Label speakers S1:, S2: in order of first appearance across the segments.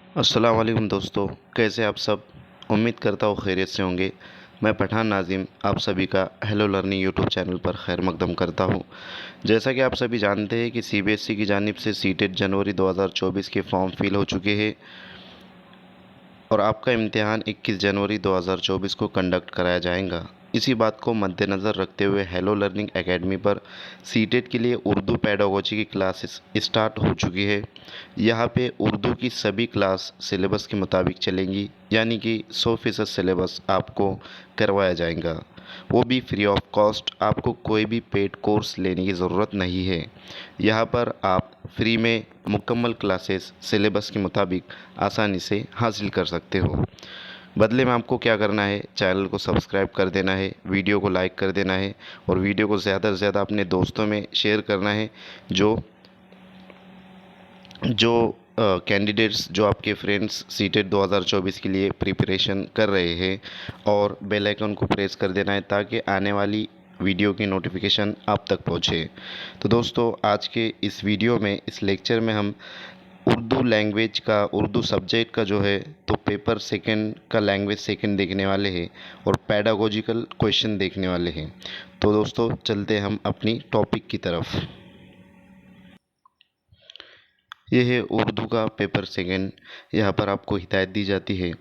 S1: अस्सलाम वालेकुम दोस्तों, कैसे आप सब। उम्मीद करता हूँ खैरियत से होंगे। मैं पठान नाज़िम आप सभी का हेलो लर्निंग यूट्यूब चैनल पर खैर मकदम करता हूँ। जैसा कि आप सभी जानते हैं कि सीबीएसई की जानिब से सीटेट जनवरी 2024 के फॉर्म फिल हो चुके हैं और आपका इम्तिहान 21 जनवरी 2024 को कंडक्ट कराया जाएगा। इसी बात को मद्देनज़र रखते हुए हेलो लर्निंग एकेडमी पर सीटेट के लिए उर्दू पेडागोजी की क्लासेस स्टार्ट हो चुकी है। यहाँ पे उर्दू की सभी क्लास सिलेबस के मुताबिक चलेंगी, यानी कि 100% सिलेबस आपको करवाया जाएगा, वो भी फ्री ऑफ कॉस्ट। आपको कोई भी पेड कोर्स लेने की ज़रूरत नहीं है। यहाँ पर आप फ्री में मुकम्मल क्लासेस सिलेबस के मुताबिक आसानी से हासिल कर सकते हो। बदले में आपको क्या करना है, चैनल को सब्सक्राइब कर देना है, वीडियो को लाइक कर देना है और वीडियो को ज़्यादा से ज़्यादा अपने दोस्तों में शेयर करना है जो जो कैंडिडेट्स, जो आपके फ्रेंड्स सीटेट 2024 के लिए प्रिपरेशन कर रहे हैं, और बेल आइकन को प्रेस कर देना है ताकि आने वाली वीडियो की नोटिफिकेशन आप तक पहुंचे। तो दोस्तों, आज के इस वीडियो में, इस लेक्चर में हम उर्दू लैंग्वेज का, उर्दू सब्जेक्ट का जो है तो पेपर सेकंड का लैंग्वेज सेकंड देखने वाले हैं और पैडागोजिकल क्वेश्चन देखने वाले हैं। तो दोस्तों, चलते हम अपनी टॉपिक की तरफ। यह है उर्दू का पेपर सेकंड। यहाँ पर आपको हिदायत दी जाती है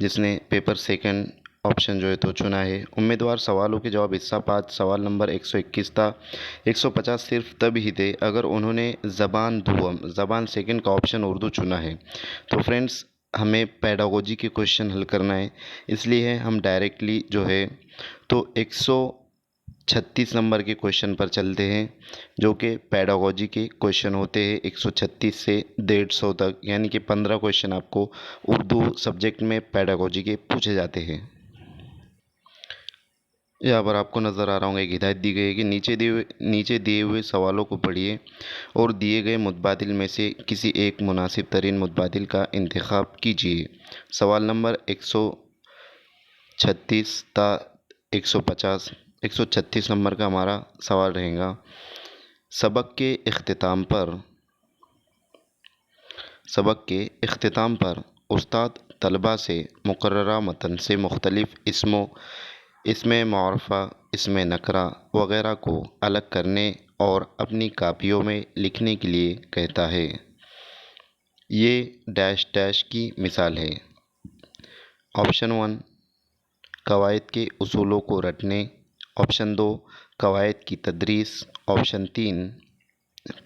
S1: जिसने पेपर सेकंड ऑप्शन जो है तो चुना है। उम्मीदवार सवालों के जवाब हिस्सा 5 सवाल नंबर 121 था। 150 सिर्फ तब ही थे अगर उन्होंने ज़बान दुअम, ज़बान सेकंड का ऑप्शन उर्दू चुना है। तो फ्रेंड्स, हमें पेडागोजी के क्वेश्चन हल करना है, इसलिए हम डायरेक्टली जो है तो 136 नंबर के क्वेश्चन पर चलते हैं, जो कि पेडागोजी के क्वेश्चन होते हैं 136 से 150 तक, यानी कि 15 क्वेश्चन आपको उर्दू सब्जेक्ट में पेडागोजी के पूछे जाते हैं। यहाँ पर आपको नज़र आ रहा होगा, एक हिदायत दी गई है कि नीचे दिए हुए सवालों को पढ़िए और दिए गए मुतबादिल में से किसी एक मुनासिब तरीन मुतबादिल का इंतखाब कीजिए। सवाल नंबर 136 था 150। 136 नंबर का हमारा सवाल रहेगा। सबक के इख्तिताम पर उस्ताद तलबा से मुकर्ररा मतन से मुख्तलिफ़ इसमें मारफ़ा, इसमें नकरा वगैरह को अलग करने और अपनी कापियों में लिखने के लिए कहता है। ये डैश डैश की मिसाल है। ऑप्शन 1, कवायद के उसूलों को रटने। ऑप्शन 2, कवायद की तदरीस। ऑप्शन 3,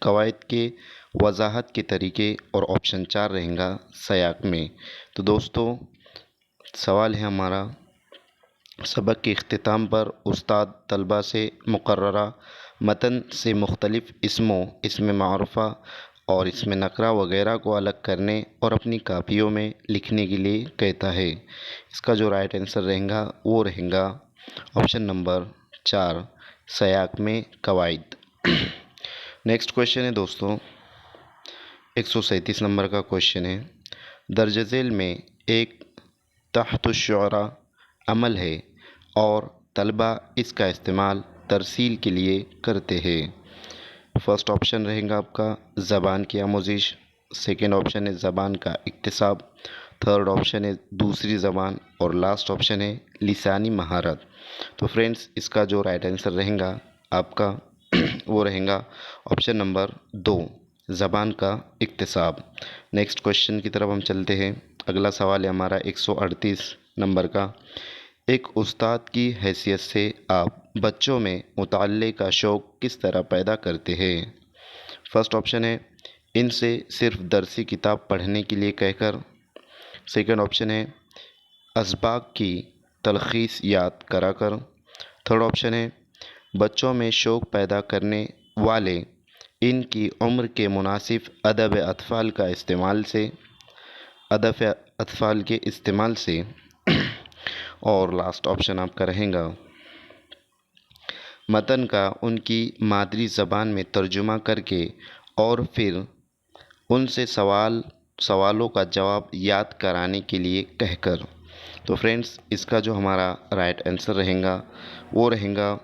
S1: कवायद के वजाहत के तरीके। और ऑप्शन 4 रहेगा सयाक में। तो दोस्तों, सवाल है हमारा, सबक के इख्तिताम पर उस्ताद तलबा से मुकर्ररा मतन से मुख्तलिफ़ इसमें मारूफ़ा और इसमें नकरा वगैरह को अलग करने और अपनी कापियों में लिखने के लिए कहता है। इसका जो राइट आंसर रहेगा वो रहेगा ऑप्शन नंबर 4, सयाक में कवायद। नेक्स्ट क्वेश्चन है दोस्तों, 137 नंबर का क्वेश्चन है। दर्ज झेल में एक तहतुश्शुअरा अमल है और तलबा इसका इस्तेमाल तरसील के लिए करते हैं। फर्स्ट ऑप्शन रहेगा आपका ज़बान की आमोजिश, सेकेंड ऑप्शन है ज़बान का इक्तिसाब, थर्ड ऑप्शन है दूसरी ज़बान और लास्ट ऑप्शन है लिसानी महारत। तो फ्रेंड्स, इसका जो राइट आंसर रहेगा आपका वो रहेगा ऑप्शन नंबर 2, ज़बान का इक्तिसाब। नेक्स्ट क्वेश्चन की तरफ हम चलते हैं। अगला सवाल है हमारा 138 नंबर का। एक उस्ताद की हैसियत से आप बच्चों में मुताल्ले का शौक़ किस तरह पैदा करते हैं। फर्स्ट ऑप्शन है इनसे सिर्फ दरसी किताब पढ़ने के लिए कहकर। सेकंड ऑप्शन है असबाक की तलखीस याद कराकर। थर्ड ऑप्शन है बच्चों में शौक़ पैदा करने वाले इनकी उम्र के मुनासिब अदब अतफ़ाल के इस्तेमाल से। और लास्ट ऑप्शन आपका रहेगा मतन का उनकी मादरी ज़बान में तर्जुमा करके और फिर उनसे सवालों का जवाब याद कराने के लिए कहकर। तो फ्रेंड्स, इसका जो हमारा राइट आंसर रहेगा वो रहेगा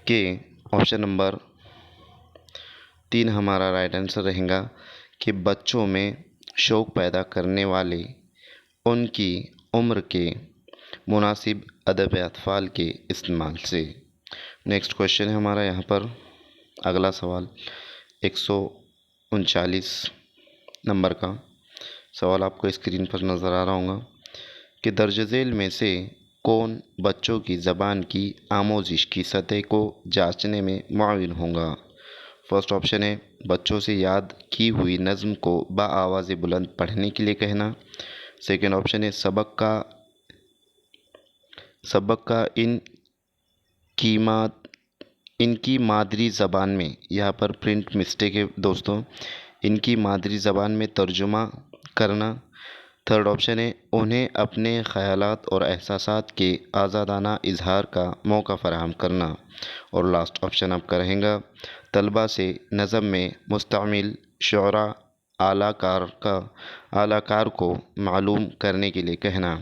S1: कि ऑप्शन नंबर 3 हमारा राइट आंसर रहेगा कि बच्चों में शौक़ पैदा करने वाले उनकी उम्र के मुनासिब अदब अतफ़ाल के इस्तेमाल से। नेक्स्ट क्वेश्चन है हमारा यहाँ पर अगला सवाल 139 नंबर का सवाल आपको स्क्रीन पर नज़र आ रहा होगा कि दर्ज झेल में से कौन बच्चों की ज़बान की आमोजिश की सतह को जांचने में मुआविन होगा। फर्स्ट ऑप्शन है बच्चों से याद की हुई नज़्म को बाआवाज़ बुलंद पढ़ने के लिए कहना। सेकेंड ऑप्शन है सबक का इनकी मादरी ज़बान में, यहाँ पर प्रिंट मिस्टेक है दोस्तों, इनकी मादरी ज़बान में तर्जुमा करना। थर्ड ऑप्शन है उन्हें अपने ख़यालात और एहसासात के आज़ादाना इजहार का मौका फ़राहम करना। और लास्ट ऑप्शन आपका रहेगा तलबा से नज़म में मुस्तमिल शुअरा आलाकार को मालूम करने के लिए कहना।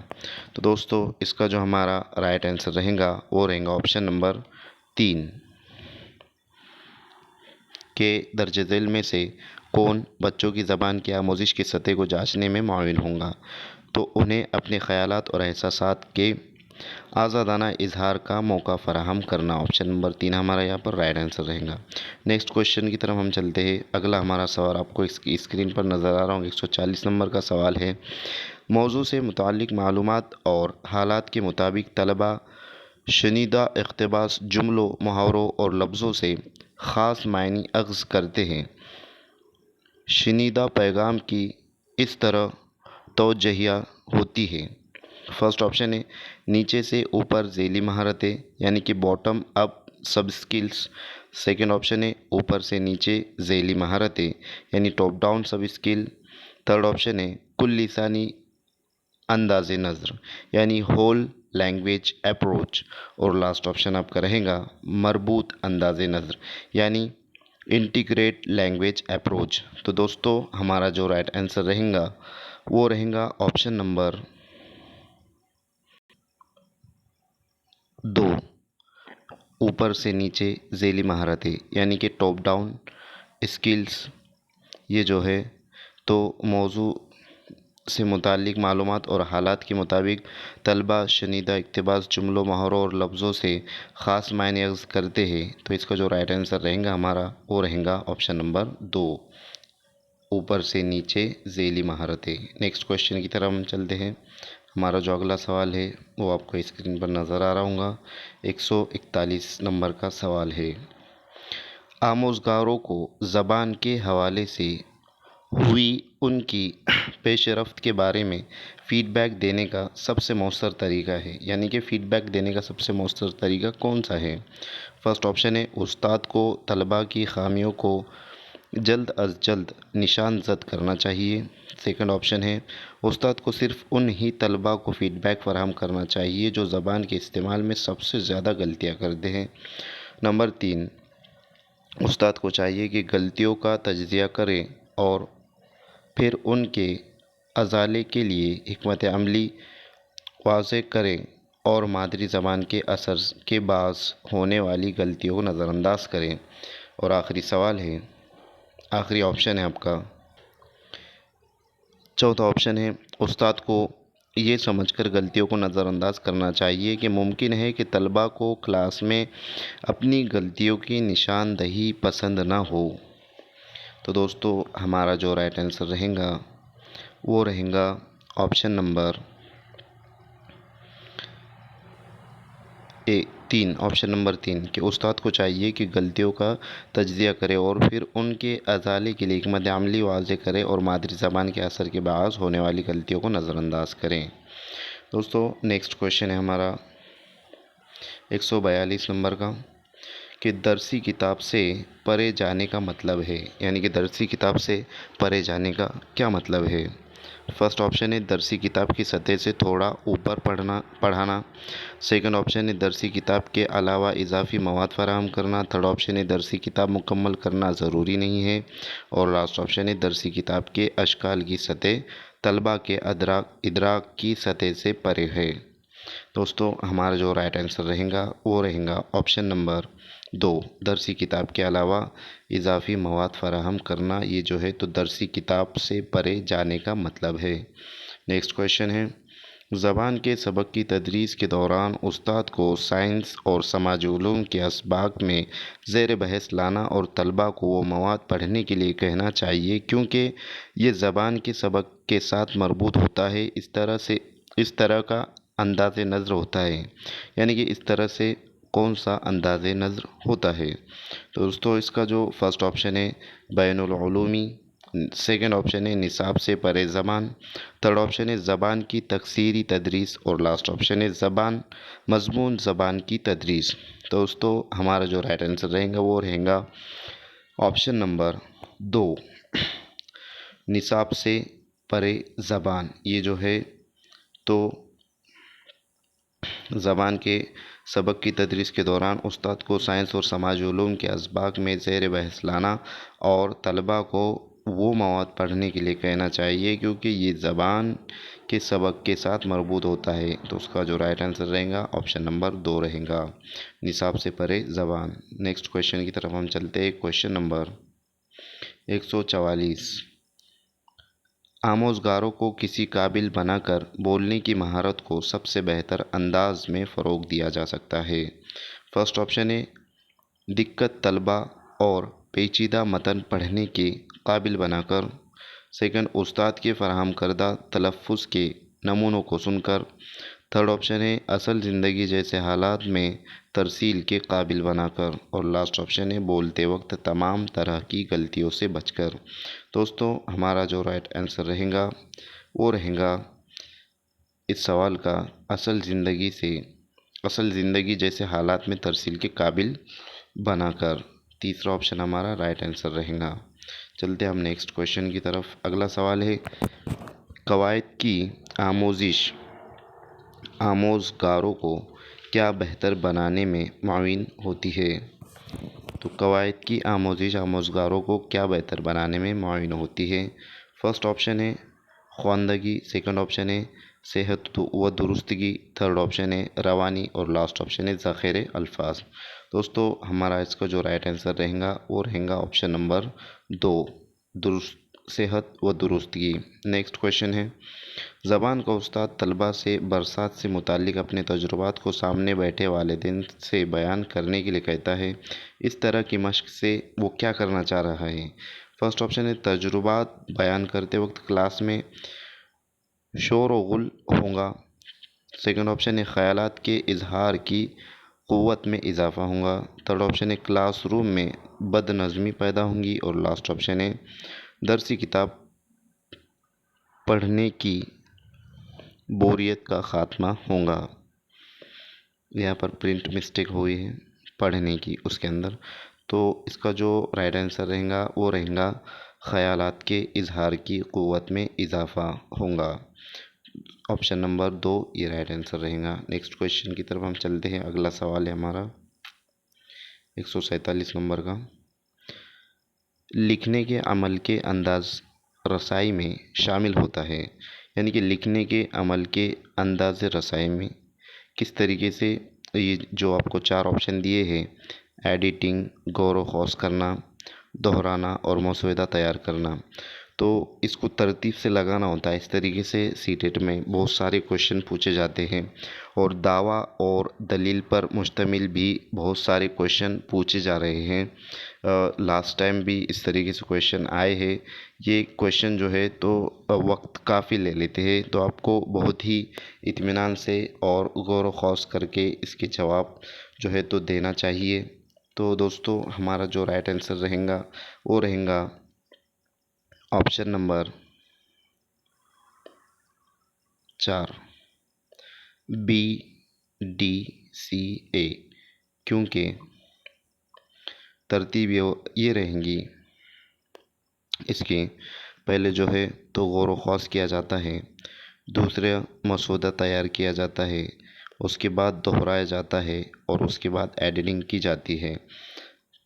S1: तो दोस्तों इसका जो हमारा राइट आंसर रहेगा वो रहेगा ऑप्शन नंबर 3 के दर्ज झेल में से कौन बच्चों की ज़बान की आमोजिश की सतह को जांचने में मुआविन होगा। तो उन्हें अपने ख़यालात और एहसासात के आज़ादाना इजहार का मौका फ़राहम करना। ऑप्शन नंबर 3 हमारा यहाँ पर राइट आंसर रहेगा। नेक्स्ट क्वेश्चन की तरफ हम चलते हैं। अगला हमारा सवाल आपको इसकी स्क्रीन पर नज़र आ रहा होगा 140 नंबर का सवाल है। मौजू से मुताल्लिक़ मालूमात और हालात के मुताबिक तलबा शुनीदा इक़्तिबास जुमलों, मुहावरों और लफ्ज़ों से ख़ास मायनी अख़ज़ करते हैं। शुनीदा पैगाम की इस तरह तौजहिया होती है। फर्स्ट ऑप्शन है नीचे से ऊपर झेली महारतें यानी कि बॉटम अप सब स्किल्स। सेकेंड ऑप्शन है ऊपर से नीचे झेली महारतें यानी टॉप डाउन सब स्किल। थर्ड ऑप्शन है कुल लिसानी अंदाज़े नज़र यानी होल लैंग्वेज अप्रोच। और लास्ट ऑप्शन आपका रहेगा मरबूत अंदाज़े नज़र यानी इंटीग्रेट लैंग्वेज अप्रोच। तो दोस्तों हमारा जो राइट आंसर रहेगा वो रहेगा ऑप्शन नंबर 2 ऊपर से नीचे झेली महारतें यानी कि टॉप डाउन स्किल्स। ये जो है तो मौजू से मुताल्लिक़ मालूमात और हालात के मुताबिक तलबा शुनीदा इक़्तिबास जुमलों, मुहावरों और लफ्ज़ों से ख़ास मायने अख़ज़ करते हैं। तो इसका जो राइट आंसर रहेगा हमारा वो रहेगा ऑप्शन नंबर 2 ऊपर से नीचे झेली महारतें। नेक्स्ट क्वेश्चन की तरफ हम चलते हैं। हमारा जो अगला सवाल है वो आपको स्क्रीन पर नज़र आ रहा होगा 141 नंबर का सवाल है। आमोज़गारों को ज़बान के हवाले से हुई उनकी पेशरफ्त के बारे में फ़ीडबैक देने का सबसे मौसर तरीका है यानी कि फ़ीडबैक देने का सबसे मौसर तरीका कौन सा है। फर्स्ट ऑप्शन है उस्ताद को तलबा की ख़ामियों को जल्द अज़ जल्द निशान ज़द करना चाहिए। सेकंड ऑप्शन है उस्ताद को सिर्फ़ उन ही तलबा को फ़ीडबैक फ़राहम करना चाहिए जो ज़बान के इस्तेमाल में सबसे ज़्यादा गलतियाँ करते हैं। नंबर 3 उस्ताद को चाहिए कि गलतियों का तज्ज़िया करें और फिर उनके अज़ाले के लिए हिकमत अमली वाज़ेह करें और मादरी ज़बान के असर के बाज़ होने वाली गलतियों को नज़रअंदाज करें। और आखिरी सवाल है, आखिरी ऑप्शन है आपका चौथा ऑप्शन है उस्ताद को ये समझकर गलतियों को नज़रअंदाज करना चाहिए कि मुमकिन है कि तलबा को क्लास में अपनी गलतियों की निशानदही पसंद ना हो। तो दोस्तों हमारा जो राइट आंसर रहेगा वो रहेगा ऑप्शन नंबर 3 कि उस्ताद को चाहिए कि गलतियों का तज्ज़िया करे और फिर उनके अज़ाले के लिए हिकमत अमली वाज़ेह करे और मादरी ज़बान के असर के बाज़ होने वाली गलतियों को नज़रअंदाज करें। दोस्तों नेक्स्ट क्वेश्चन है हमारा 142 नंबर का कि दरसी किताब से परे जाने का मतलब है यानी कि दरसी किताब से परे जाने का क्या मतलब है। फर्स्ट ऑप्शन है दरसी किताब की सतह से थोड़ा ऊपर पढ़ाना। सेकंड ऑप्शन है दरसी किताब के अलावा इजाफ़ी मवाद फराहम करना। थर्ड ऑप्शन है दरसी किताब मुकम्मल करना ज़रूरी नहीं है। और लास्ट ऑप्शन है दरसी किताब के अशकाल की सतह तलबा के इदराक की सतह से परे है। दोस्तों हमारा जो राइट आंसर रहेगा वो रहेगा ऑप्शन नंबर 2, दरसी किताब के अलावा इजाफ़ी मवाद फ़राहम करना, ये जो है तो दरसी किताब से परे जाने का मतलब है। नेक्स्ट क्वेश्चन है, ज़बान के सबक की तदरीस के दौरान उस्ताद को साइंस और समाजी उलूम के असबाक में ज़ेर बहस लाना और तलबा को वो मवाद पढ़ने के लिए कहना चाहिए, क्योंकि ये ज़बान के सबक के साथ मरबूत होता है। इस तरह का अंदाज़ नज़र होता है, यानी कि इस तरह से कौन सा अंदाज़ नज़र होता है। तो दोस्तों इसका जो फर्स्ट ऑप्शन है बैनुल उलूमी, सेकंड ऑप्शन है निसाब से परे ज़बान, थर्ड ऑप्शन है ज़बान की तकसीरी तदरीस और लास्ट ऑप्शन है ज़बान मज़मून ज़बान की तदरीस। तो दोस्तों हमारा जो राइट आंसर रहेगा वो रहेगा ऑप्शन नंबर 2, निसाब से परे ज़बान। ये जो है तो ज़बान के सबक की तदरीस के दौरान उस्ताद को साइंस और समाजी उलूम के असबाक में ज़ेर बहस लाना और तलबा को वो मवाद पढ़ने के लिए कहना चाहिए, क्योंकि ये ज़बान के सबक के साथ मरबूत होता है। तो उसका जो राइट आंसर रहेगा ऑप्शन नंबर 2 रहेगा, निसाब से परे ज़बान। नेक्स्ट क्वेश्चन की तरफ हम चलते हैं। क्वेश्चन नंबर 144, आमोज़गारों को किसी काबिल बनाकर बोलने की महारत को सबसे बेहतर अंदाज में फ़रोग़ दिया जा सकता है। फर्स्ट ऑप्शन है दिक्कत तलबा और पेचीदा मतन पढ़ने के काबिल बनाकर, सेकंड उस्ताद के फ़राहम करदा तलफ़्फ़ुज़ के नमूनों को सुनकर, थर्ड ऑप्शन है असल ज़िंदगी जैसे हालात में तरसील के काबिल बनाकर, और लास्ट ऑप्शन है बोलते वक्त तमाम तरह की गलतियों से बचकर। दोस्तों हमारा जो राइट आंसर रहेगा वो रहेगा इस सवाल का असल ज़िंदगी जैसे हालात में तरसील के काबिल बनाकर। तीसरा ऑप्शन हमारा राइट आंसर रहेगा। चलते हम नेक्स्ट क्वेश्चन की तरफ। अगला सवाल है, कवायद की आमोजिश आमोज़गारों को क्या बेहतर बनाने में मुअव्विन होती है। तो कवायद की आमोजिश आमोज़गारों को क्या बेहतर बनाने में मुअव्विन होती है। फर्स्ट ऑप्शन है ख़वानदगी, सेकंड ऑप्शन है सेहत व दुरुस्तगी, थर्ड ऑप्शन है रवानी, और लास्ट ऑप्शन है ज़ख़ीरे अल्फाज। दोस्तों हमारा इसका जो राइट आंसर रहेगा वो रहेगा ऑप्शन नंबर 2, दुरुस्त सेहत व दुरुस्तगी। नेक्स्ट क्वेश्चन है, ज़बान का उस्ताद तलबा से बरसात से मुताल्लिक़ अपने तजुर्बात को सामने बैठे वालिदैन से बयान करने के लिए कहता है। इस तरह की मशक़ से वो क्या करना चाह रहा है। फर्स्ट ऑप्शन है तजुर्बात बयान करते वक्त क्लास में शोर व गुल होगा, सेकंड ऑप्शन है ख़यालात के इजहार की क़ुव्वत में इजाफ़ा होगा, थर्ड ऑप्शन है क्लासरूम में बदनज़मी पैदा होंगी, और लास्ट ऑप्शन है दरसी किताब पढ़ने की बोरियत का ख़ात्मा होगा। यहाँ पर प्रिंट मिस्टेक हुई है पढ़ने की उसके अंदर। तो इसका जो राइट आंसर रहेगा वो रहेगा ख़यालात के इजहार की क़ुव्वत में इजाफ़ा होगा। ऑप्शन नंबर 2 ये राइट आंसर रहेगा। नेक्स्ट क्वेश्चन की तरफ हम चलते हैं। अगला सवाल है हमारा 147 नंबर का, लिखने के अमल के अंदाज़ रसाई में शामिल होता है, यानी कि लिखने के अमल के अंदाज़ रसाई में किस तरीके से ये जो आपको 4 ऑप्शन दिए हैं, एडिटिंग, गौर व ख़ौस करना, दोहराना और मसौदा तैयार करना, तो इसको तरतीब से लगाना होता है। इस तरीके से सीटेट में बहुत सारे क्वेश्चन पूछे जाते हैं और दावा और दलील पर मुश्तमिल भी बहुत सारे क्वेश्चन पूछे जा रहे हैं। लास्ट टाइम भी इस तरीके से क्वेश्चन आए हैं। ये क्वेश्चन जो है तो वक्त काफ़ी ले लेते हैं, तो आपको बहुत ही इत्मीनान से और गौर व ख़ौस करके इसके जवाब जो है तो देना चाहिए। तो दोस्तों हमारा जो राइट आंसर रहेगा वो रहेगा option number 4, B D C A, क्योंकि तरतीब ये रहेंगी। इसके पहले जो है तो गौर व ख़ौस किया जाता है, दूसरे मसौदा तैयार किया जाता है, उसके बाद दोहराया जाता है और उसके बाद एडिटिंग की जाती है।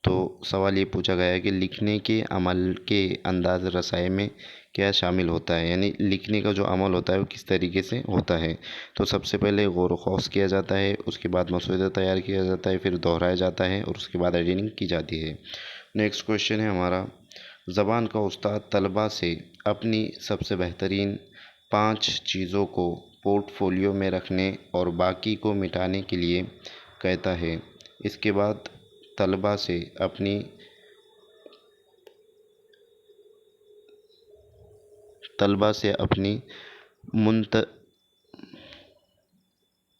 S1: तो सवाल ये पूछा गया है कि लिखने के अमल के अंदाज़ रसाई में क्या शामिल होता है, यानी लिखने का जो अमल होता है वो किस तरीके से होता है। तो सबसे पहले गौर व खौस किया जाता है, उसके बाद मसौदा तैयार किया जाता है, फिर दोहराया जाता है और उसके बाद एडिटिंग की जाती है। नेक्स्ट क्वेश्चन है हमारा, ज़बान का उस्ताद तलबा से अपनी सबसे बेहतरीन 5 चीज़ों को पोर्टफोलियो में रखने और बाकी को मिटाने के लिए कहता है। इसके बाद तलबा से अपनी मुंत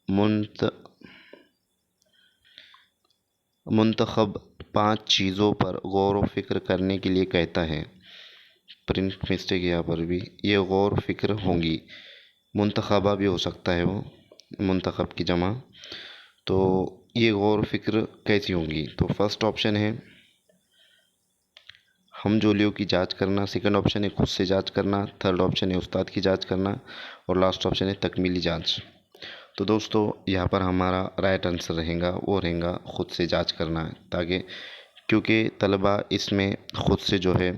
S1: मुंत मुंतखब 5 चीज़ों पर गौर व फिक्र करने के लिए कहता है। प्रिंट मिस्टेक यहाँ पर भी, ये गौर व फिक्र होंगी, मुंतखबा भी हो सकता है वो, मुंतखब की जमा। तो ये गौर व फिक्र कैसी होंगी, तो फर्स्ट ऑप्शन है हमजोलियों की जांच करना, सेकंड ऑप्शन है खुद से जांच करना, थर्ड ऑप्शन है उस्ताद की जांच करना और लास्ट ऑप्शन है तकमीली जांच। तो दोस्तों यहाँ पर हमारा राइट आंसर रहेगा वो रहेगा खुद से जांच करना, ताकि क्योंकि तलबा इसमें खुद से जो है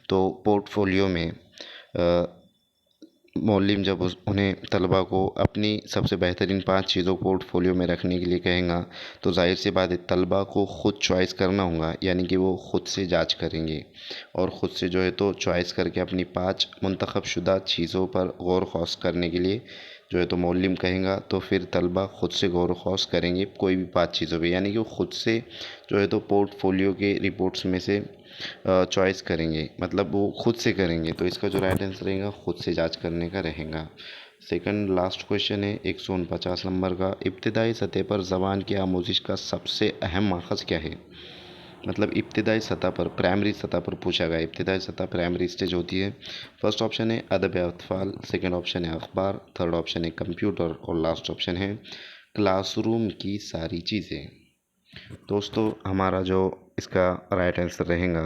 S1: तो पोर्टफोलियो में मौलिम जब उन्हें तलबा को अपनी सबसे बेहतरीन 5 चीज़ों को पोर्टफोलियो में रखने के लिए कहेगा, तो जाहिर सी बात है तलबा को ख़ुद चॉइस करना होगा, यानी कि वो ख़ुद से जांच करेंगे और ख़ुद से जो है तो चॉइस करके अपनी 5 मुंतखब शुदा चीज़ों पर गौर खौस करने के लिए जो है तो मौलिम कहेगा, तो फिर तलबा ख़ुद से गौर खौस करेंगे कोई भी 5 चीज़ों पर, यानी कि वो ख़ुद से जो है तो पोर्टफोलियो के रिपोर्ट्स में से चॉइस करेंगे, मतलब वो खुद से करेंगे। तो इसका जो राइट आंसर रहेगा खुद से जांच करने का रहेगा। सेकंड लास्ट क्वेश्चन है 149 नंबर का, इब्तिदाई सतह पर ज़बान की आमोजिश का सबसे अहम माखज़ क्या है। मतलब इब्तिदाई सतह पर, प्राइमरी सतह पर पूछा गया, इब्तिदाई सतह प्राइमरी स्टेज होती है। फर्स्ट ऑप्शन है अदब अतफ़ाल, सेकंड ऑप्शन है अखबार, थर्ड ऑप्शन है कंप्यूटर और लास्ट ऑप्शन है क्लासरूम की सारी चीज़ें। दोस्तों हमारा जो इसका राइट आंसर रहेगा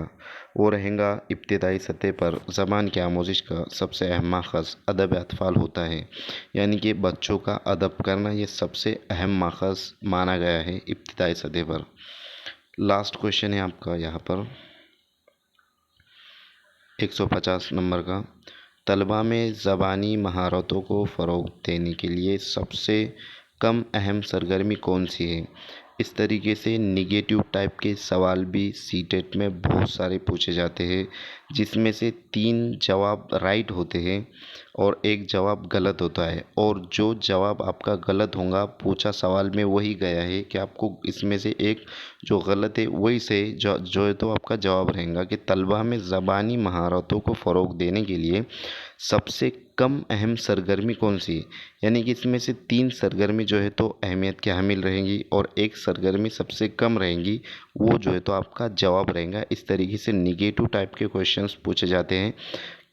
S1: वो रहेगा इब्तिदाई सतह पर ज़बान की आमोजिश का सबसे अहम माखज़ अदब अतफ़ाल होता है, यानी कि बच्चों का अदब करना ये सबसे अहम माखज़ माना गया है इब्तिदाई सतह पर। लास्ट क्वेश्चन है आपका यहाँ पर 150 नंबर का, तलबा में ज़बानी महारतों को फ़रोग़ देने के लिए सबसे कम अहम सरगर्मी कौन सी है। इस तरीके से निगेटिव टाइप के सवाल भी सीटेट में बहुत सारे पूछे जाते हैं, जिसमें से 3 जवाब राइट होते हैं और एक जवाब गलत होता है, और जो जवाब आपका गलत होगा पूछा सवाल में वही गया है कि आपको इसमें से एक जो गलत है वही से जो है तो आपका जवाब रहेगा कि तलबा में ज़बानी महारतों को फ़रोग़ देने के लिए सबसे कम अहम सरगर्मी कौन सी है, यानी कि इसमें से 3 सरगर्मी जो है तो अहमियत के हामिल रहेंगी और एक सरगर्मी सबसे कम रहेंगी, वो जो है तो आपका जवाब रहेगा। इस तरीके से निगेटिव टाइप के क्वेश्चंस पूछे जाते हैं,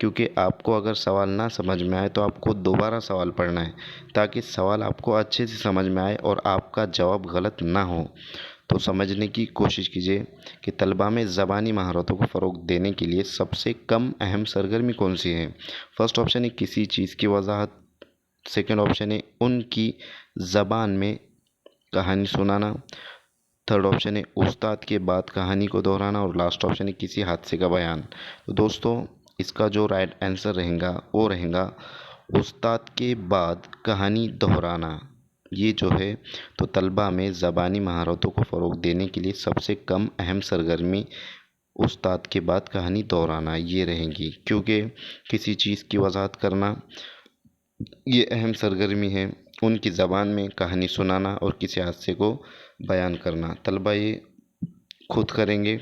S1: क्योंकि आपको अगर सवाल ना समझ में आए तो आपको दोबारा सवाल पढ़ना है, ताकि सवाल आपको अच्छे से समझ में आए और आपका जवाब गलत ना हो। तो समझने की कोशिश कीजिए कि तलबा में ज़बानी महारतों को फ़रोग़ देने के लिए सबसे कम अहम सरगर्मी कौन सी है। फर्स्ट ऑप्शन है किसी चीज़ की वजाहत, सेकंड ऑप्शन है उनकी ज़बान में कहानी सुनाना, थर्ड ऑप्शन है उस्ताद के बाद कहानी को दोहराना और लास्ट ऑप्शन है किसी हादसे का बयान। तो दोस्तों इसका जो राइट आंसर रहेगा वो रहेगा उस्ताद के बाद कहानी दोहराना। ये जो है तो तलबा में ज़बानी महारतों को फ़रोग़ देने के लिए सबसे कम अहम सरगर्मी उस्ताद के बाद कहानी दोहराना ये रहेंगी, क्योंकि किसी चीज़ की वजाहत करना ये अहम सरगर्मी है, उनकी ज़बान में कहानी सुनाना और किसी हादसे को बयान करना तलबा ये खुद करेंगे,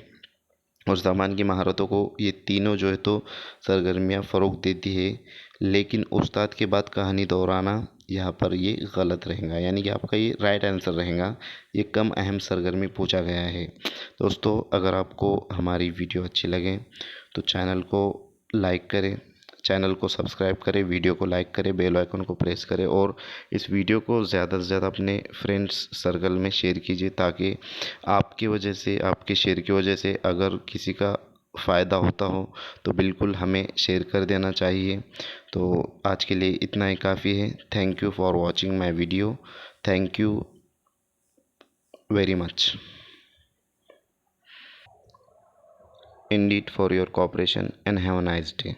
S1: और ज़बान की महारतों को ये तीनों जो है तो सरगर्मियाँ फ़रोग़ देती है, लेकिन उस्ताद के बाद कहानी दोहराना यहाँ पर ये गलत रहेगा, यानी कि आपका ये राइट आंसर रहेगा, ये कम अहम सरगर्मी पूछा गया है। दोस्तों अगर आपको हमारी वीडियो अच्छी लगे तो चैनल को लाइक करें, चैनल को सब्सक्राइब करें, वीडियो को लाइक करें, बेल आइकन को प्रेस करें और इस वीडियो को ज़्यादा से ज़्यादा अपने फ्रेंड्स सर्कल में शेयर कीजिए, ताकि आपकी वजह से, आपके शेयर की वजह से अगर किसी का फ़ायदा होता हो तो बिल्कुल हमें शेयर कर देना चाहिए। तो आज के लिए इतना ही काफ़ी है। Thank you for watching my video. Thank you very much indeed for your cooperation and have a nice day.